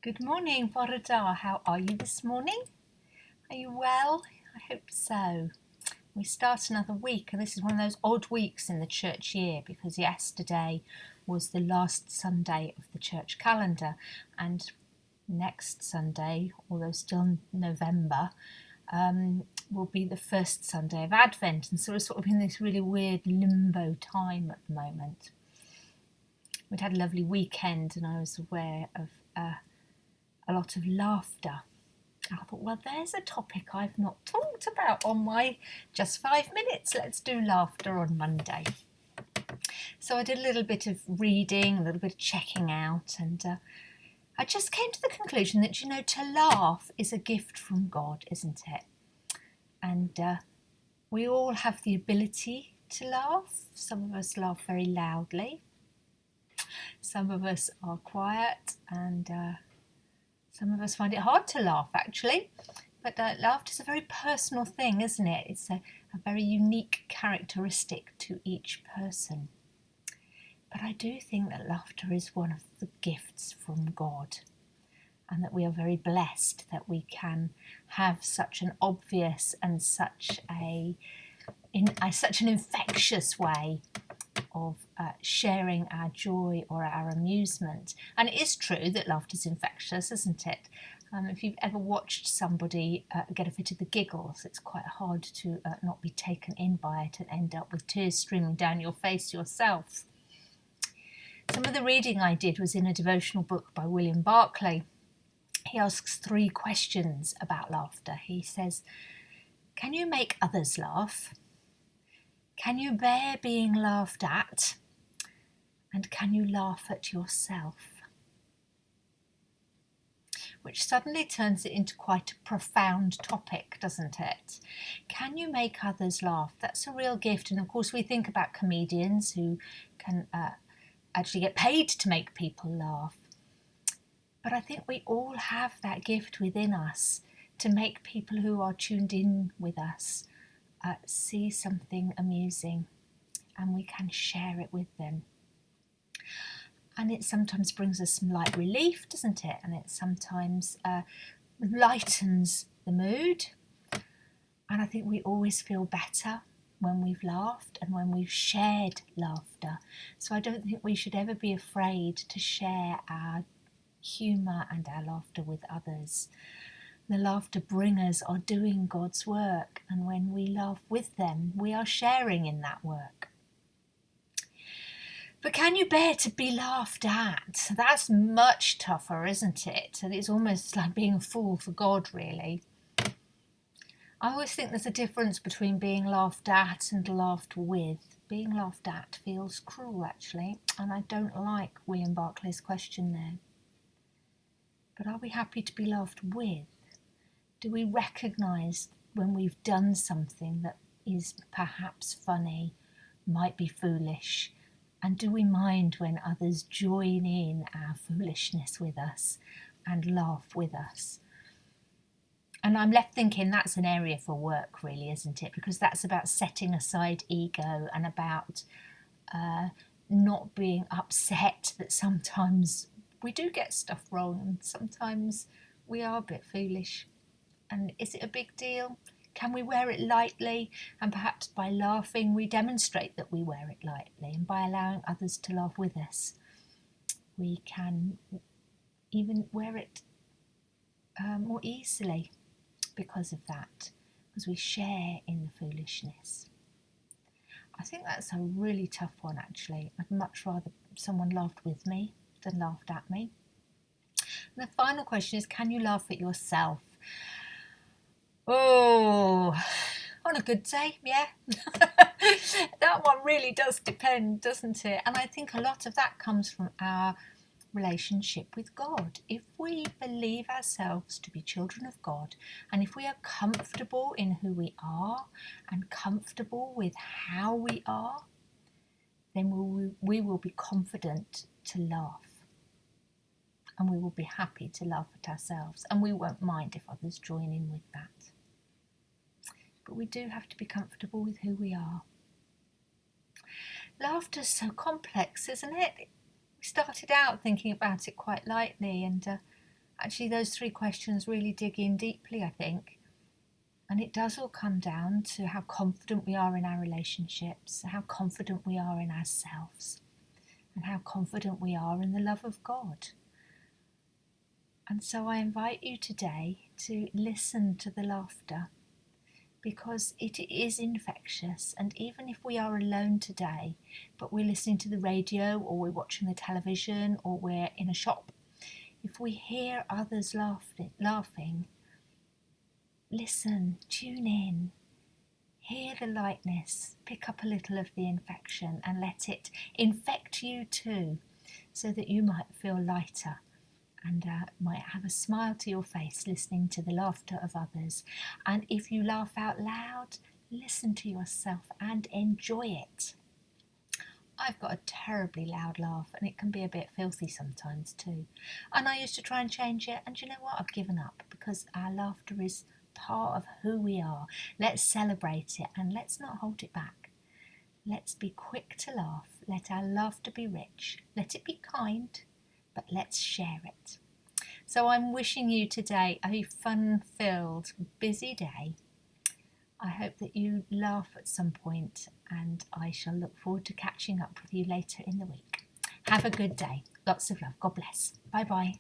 Good morning, Borada. How are you this morning? Are you well? I hope so. We start another week, and this is one of those odd weeks in the church year because yesterday was the last Sunday of the church calendar, and next Sunday, although still November, will be the first Sunday of Advent, and so we're sort of in this really weird limbo time at the moment. We'd had a lovely weekend, and I was aware of a lot of laughter. I thought, well, there's a topic I've not talked about on my Just 5 Minutes. Let's do laughter on Monday. So I did a little bit of reading, a little bit of checking out, and I just came to the conclusion that, to laugh is a gift from God, isn't it? And we all have the ability to laugh. Some of us laugh very loudly. Some of us are quiet, and some of us find it hard to laugh, actually. But laughter is a very personal thing, isn't it? It's a very unique characteristic to each person. But I do think that laughter is one of the gifts from God, and that we are very blessed that we can have such an obvious and such an infectious way of sharing our joy or our amusement. And it is true that laughter is infectious, isn't it? If you've ever watched somebody get a fit of the giggles, it's quite hard to not be taken in by it and end up with tears streaming down your face yourself. Some of the reading I did was in a devotional book by William Barclay. He asks 3 questions about laughter. He says, can you make others laugh? Can you bear being laughed at? And can you laugh at yourself? Which suddenly turns it into quite a profound topic, doesn't it? Can you make others laugh? That's a real gift. And of course, we think about comedians who can actually get paid to make people laugh. But I think we all have that gift within us to make people who are tuned in with us see something amusing, and we can share it with them. And it sometimes brings us some light relief, doesn't it? And it sometimes lightens the mood. And I think we always feel better when we've laughed and when we've shared laughter. So I don't think we should ever be afraid to share our humour and our laughter with others. The laughter bringers are doing God's work, and when we laugh with them, we are sharing in that work. But can you bear to be laughed at? That's much tougher, isn't it? And it's almost like being a fool for God, really. I always think there's a difference between being laughed at and laughed with. Being laughed at feels cruel, actually, and I don't like William Barclay's question there. But are we happy to be laughed with? Do we recognise when we've done something that is perhaps funny, might be foolish? And do we mind when others join in our foolishness with us and laugh with us? And I'm left thinking that's an area for work, really, isn't it? Because that's about setting aside ego and about not being upset that sometimes we do get stuff wrong and sometimes we are a bit foolish. And is it a big deal? Can we wear it lightly? And perhaps by laughing, we demonstrate that we wear it lightly. And by allowing others to laugh with us, we can even wear it more easily because of that, because we share in the foolishness. I think that's a really tough one, actually. I'd much rather someone laughed with me than laughed at me. And the final question is, can you laugh at yourself? Oh, on a good day, yeah. That one really does depend, doesn't it? And I think a lot of that comes from our relationship with God. If we believe ourselves to be children of God, and if we are comfortable in who we are and comfortable with how we are, then we will be confident to laugh. And we will be happy to laugh at ourselves, and we won't mind if others join in with that. But we do have to be comfortable with who we are. Laughter's so complex, isn't it? We started out thinking about it quite lightly, and Actually, those three questions really dig in deeply, I think. And it does all come down to how confident we are in our relationships, how confident we are in ourselves, and how confident we are in the love of God. And so I invite you today to listen to the laughter, because it is infectious. And even if we are alone today, but we're listening to the radio or we're watching the television or we're in a shop, if we hear others laughing, listen, tune in, hear the lightness, pick up a little of the infection and let it infect you too, so that you might feel lighter and might have a smile to your face listening to the laughter of others. And if you laugh out loud, listen to yourself and enjoy it. I've got a terribly loud laugh and it can be a bit filthy sometimes too. And I used to try and change it, and you know what? I've given up, because our laughter is part of who we are. Let's celebrate it and let's not hold it back. Let's be quick to laugh. Let our laughter be rich. Let it be kind, but let's share it. So I'm wishing you today a fun-filled, busy day. I hope that you laugh at some point, and I shall look forward to catching up with you later in the week. Have a good day. Lots of love. God bless. Bye bye.